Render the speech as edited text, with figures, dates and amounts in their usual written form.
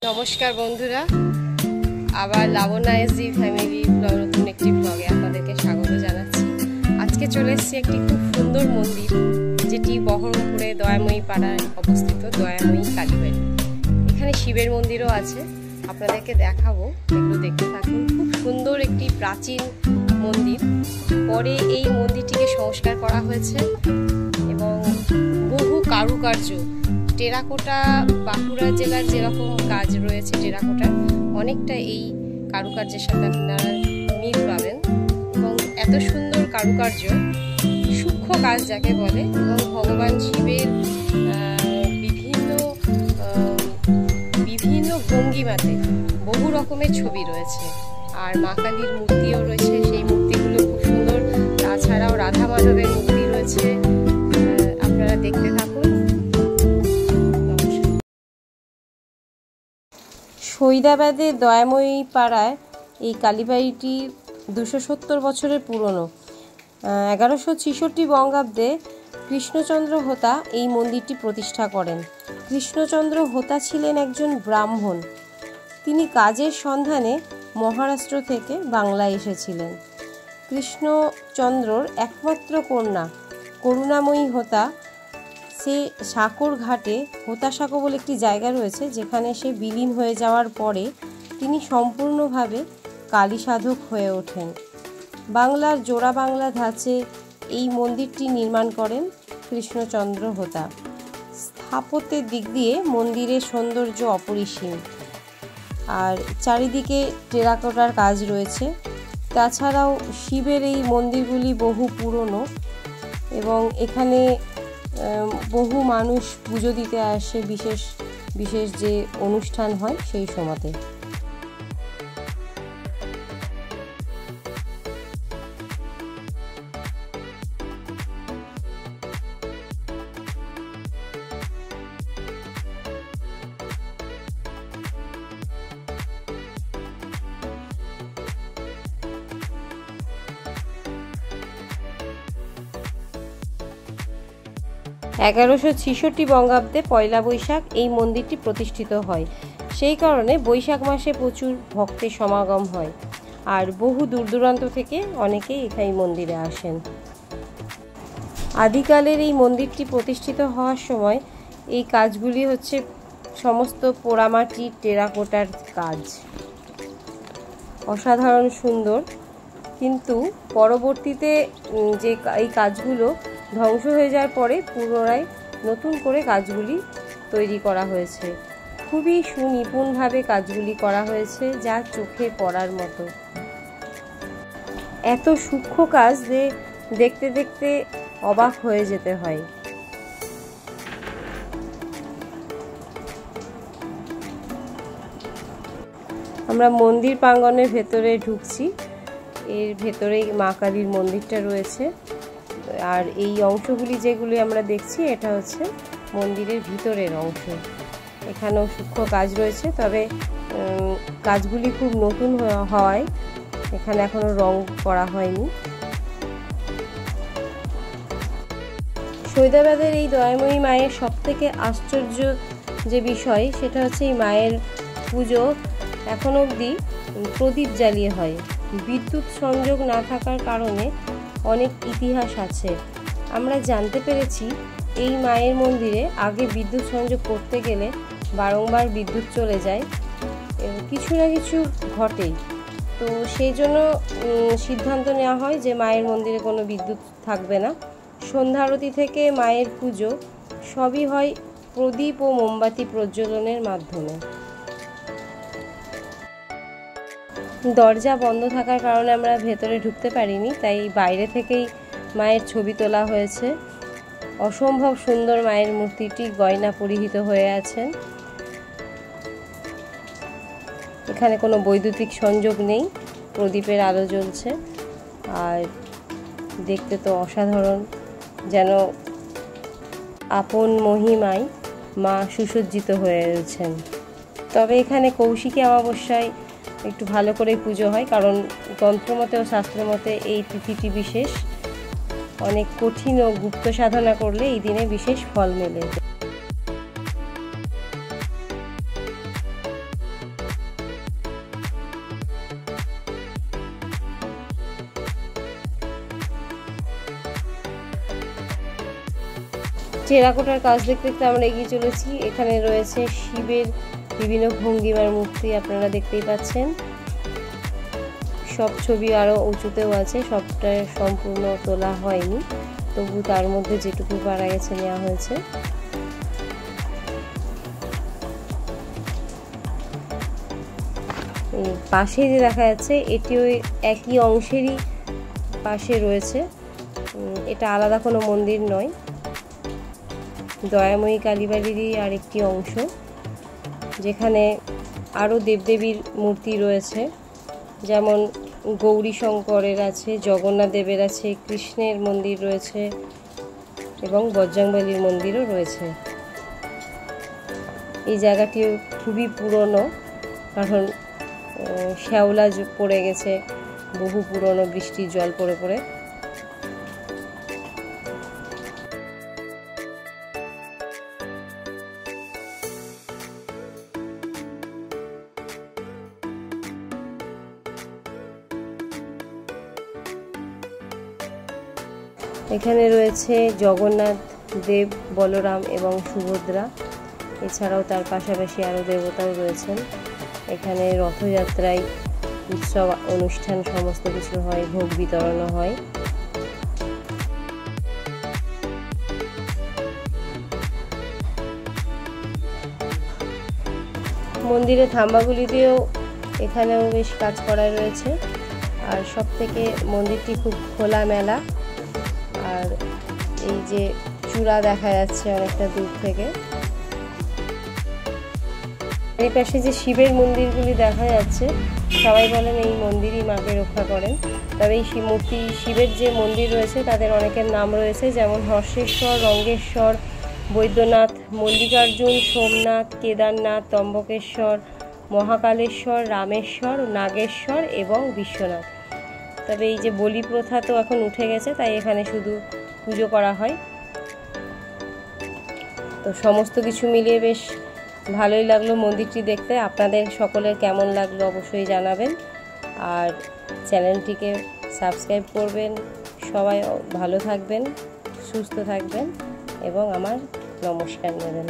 নমস্কার বন্ধুরা, আবার লাবণ্য এসজি ফ্যামিলি ব্লগ নতুন একটি ব্লগে আপনাদেরকে স্বাগত জানাচ্ছি। আজকে চলে এসেছি একটি খুব সুন্দর মন্দির, যেটি বহরমপুরে দয়াময়ী পাড়ায় অবস্থিত দয়াময়ী কালীবাড়ি। এখানে শিবের মন্দিরও আছে, আপনাদেরকে দেখাবো, এগুলো দেখতে থাকুন। খুব সুন্দর একটি প্রাচীন মন্দির, পরে এই মন্দিরটিকে সংস্কার করা হয়েছে এবং বহু কারুকার্য, টেরাকোটা, বাঁকুড়া জেলার যেরকম কাজ রয়েছে টেরাকোটার, অনেকটা এই কারুকার্যের সাথে আপনারা মিল পাবেন। এবং এত সুন্দর কারুকার্য, সূক্ষ্ম কাজ যাকে বলে, এবং ভগবান শিবের বিভিন্ন ভঙ্গিমাতে বহু রকমের ছবি রয়েছে, আর মা কালীর মূর্তিও রয়েছে। সেই মূর্তিগুলো খুব সুন্দর। তাছাড়াও রাধা মাধবের মূর্তি রয়েছে, আপনারা দেখতে থাকুন। সৈদাবাদের দয়াময়ী পাড়ায় এই কালীবাড়িটি 270 বছরের পুরনো। 1166 বঙ্গাব্দে কৃষ্ণচন্দ্র হোতা এই মন্দিরটি প্রতিষ্ঠা করেন। কৃষ্ণচন্দ্র হোতা ছিলেন একজন ব্রাহ্মণ। তিনি কাজের সন্ধানে মহারাষ্ট্র থেকে বাংলায় এসেছিলেন। কৃষ্ণচন্দ্রর একমাত্র কন্যা করুণাময়ী হোতা, সে সাঁকর ঘাটে হোতাসাঁকো বলে একটি জায়গা রয়েছে, যেখানে সে বিলীন হয়ে যাওয়ার পরে তিনি সম্পূর্ণভাবে কালী সাধক হয়ে ওঠেন। বাংলার জোড়া বাংলা ধাঁচে এই মন্দিরটি নির্মাণ করেন কৃষ্ণচন্দ্র হোতা। স্থাপত্যের দিক দিয়ে মন্দিরের সৌন্দর্য অপরিসীম, আর চারিদিকে টেরাকোটার কাজ রয়েছে। তাছাড়াও শিবের এই মন্দিরগুলি বহু পুরনো এবং এখানে বহু মানুষ পুজো দিতে আসে বিশেষ বিশেষ যে অনুষ্ঠান হয় সেই সময়তে। 1166 বঙ্গাব্দে পয়লা বৈশাখ এই মন্দিরটি প্রতিষ্ঠিত হয়। সেই কারণে বৈশাখ মাসে প্রচুর ভক্তের সমাগম হয়, আর বহু দূর দূরান্ত থেকে অনেকেই এখানে মন্দিরে আসেন। আদিকালের এই মন্দিরটি প্রতিষ্ঠিত হওয়ার সময় এই কাজগুলি হচ্ছে সমস্ত পোড়ামাটি টেরাকোটার কাজ, অসাধারণ সুন্দর। কিন্তু পরবর্তীতে যে এই কাজগুলো ধ্বংস হয়ে যাওয়ার পরে পুনরায় নতুন করে কাজগুলি তৈরি করা হয়েছে। খুবই সুনিপুণভাবে কাজগুলি করা হয়েছে, যা চোখে পড়ার মতো। এত সূক্ষ্ম কাজ যে দেখতে দেখতে অবাক হয়ে যেতে হয়। আমরা মন্দির প্রাঙ্গণের ভেতরে ঢুকছি। এর ভেতরেই মা কালীর মন্দিরটা রয়েছে, আর এই অংশগুলি যেগুলি আমরা দেখছি এটা হচ্ছে মন্দিরের ভিতরের অংশ। এখানেও সূক্ষ্ম কাজ রয়েছে, তবে কাজগুলি খুব নতুন হওয়ায় এখানে এখনো রং করা হয়নি। সৈদাবাদের এই দয়াময়ী মায়ের সবথেকে আশ্চর্য যে বিষয়, সেটা হচ্ছে এই মায়ের পুজো এখন অবধি প্রদীপ জ্বালিয়ে হয়। বিদ্যুৎ সংযোগ না থাকার কারণে অনেক ইতিহাস আছে। আমরা জানতে পেরেছি এই মায়ের মন্দিরে আগে বিদ্যুৎ সংযোগ করতে গেলে বারংবার বিদ্যুৎ চলে যায়, কিছু না কিছু ঘটেই। তো সেই জন্য সিদ্ধান্ত নেওয়া হয় যে মায়ের মন্দিরে কোনো বিদ্যুৎ থাকবে না। সন্ধ্যা আরতি থেকে মায়ের পুজো সবই হয় প্রদীপ ও মোমবাতি প্রজ্বলনের মাধ্যমে। দরজা বন্ধ থাকার কারণে আমরা ভেতরে ঢুকতে পারিনি, তাই বাইরে থেকেই মায়ের ছবি তোলা হয়েছে। অসম্ভব সুন্দর মায়ের মূর্তিটি, গয়না পরিহিত হয়ে আছেন। এখানে কোনো বৈদ্যুতিক সংযোগ নেই, প্রদীপের আলো জ্বলছে, আর দেখতে তো অসাধারণ, যেন আপন মহিমায় মা সুসজ্জিত হয়ে রয়েছেন। তবে এখানে কৌশিকী অমাবস্যায় একটু ভালো করে পুজো হয়, কারণ তন্ত্রমতে ও শাস্ত্রমতে এই তিথিটি বিশেষ। অনেক কঠিন ও গুপ্ত সাধনা করলে এই দিনে বিশেষ ফল মেলে। টেরাকোটার কাজ দেখতে দেখতে আমরা এগিয়ে চলেছি। এখানে রয়েছে শিবের বিভিন্ন ভঙ্গিমার মূর্তি, আপনারা দেখতেই পাচ্ছেন। সব ছবি আরও উঁচুতেও আছে, সবটা সম্পূর্ণ তোলা হয়নি, তবু তার মধ্যে যেটুকু পারা গেছে নেওয়া হয়েছে। এই পাশে যে দেখা যাচ্ছে এটিও একই অংশেরই পাশে রয়েছে, এটা আলাদা কোনো মন্দির নয়, দয়াময়ী কালীবাড়িরই আরেকটি অংশ, যেখানে আরও দেবদেবীর মূর্তি রয়েছে, যেমন গৌরী শঙ্করের আছে, জগন্নাথ দেবের আছে, কৃষ্ণের মন্দির রয়েছে এবং বজরংবলীর মন্দিরও রয়েছে। এই জায়গাটিও খুবই পুরনো, কারণ শ্যাওলা পড়ে গেছে, বহু পুরনো বৃষ্টির জল পড়ে পড়ে। এখানে রয়েছে জগন্নাথ দেব, বলরাম এবং সুভদ্রা, এছাড়াও তার পাশাপাশি আরও দেবতাও রয়েছেন। এখানে রথযাত্রায় উৎসব অনুষ্ঠান সমস্ত কিছু হয়, ভোগ বিতরণও হয়। মন্দিরের থাম্বাগুলিতেও এখানেও বেশ কাজ করা রয়েছে, আর সব থেকে মন্দিরটি খুব খোলামেলা, আর এই যে চূড়া দেখা যাচ্ছে অনেকটা দূর থেকে। এই পাশে যে শিবের মন্দিরগুলি দেখা যাচ্ছে, সবাই বলেন এই মন্দিরই মাকে রক্ষা করেন। তবে এই শিবের যে মন্দির রয়েছে তাদের অনেকের নাম রয়েছে, যেমন হর্ষেশ্বর, রঙ্গেশ্বর, বৈদ্যনাথ, মল্লিকার্জুন, সোমনাথ, কেদারনাথ, ত্রম্বকেশ্বর, মহাকালেশ্বর, রামেশ্বর, নাগেশ্বর এবং বিশ্বনাথ। তবে এই যে বলি প্রথা তো এখন উঠে গেছে, তাই এখানে শুধু পুজো করা হয়। তো সমস্ত কিছু মিলিয়ে বেশ ভালোই লাগলো মন্দিরটি দেখতে। আপনাদের সকলের কেমন লাগলো অবশ্যই জানাবেন, আর চ্যানেলটিকে সাবস্ক্রাইব করবেন। সবাই ভালো থাকবেন, সুস্থ থাকবেন এবং আমার নমস্কার নেবেন।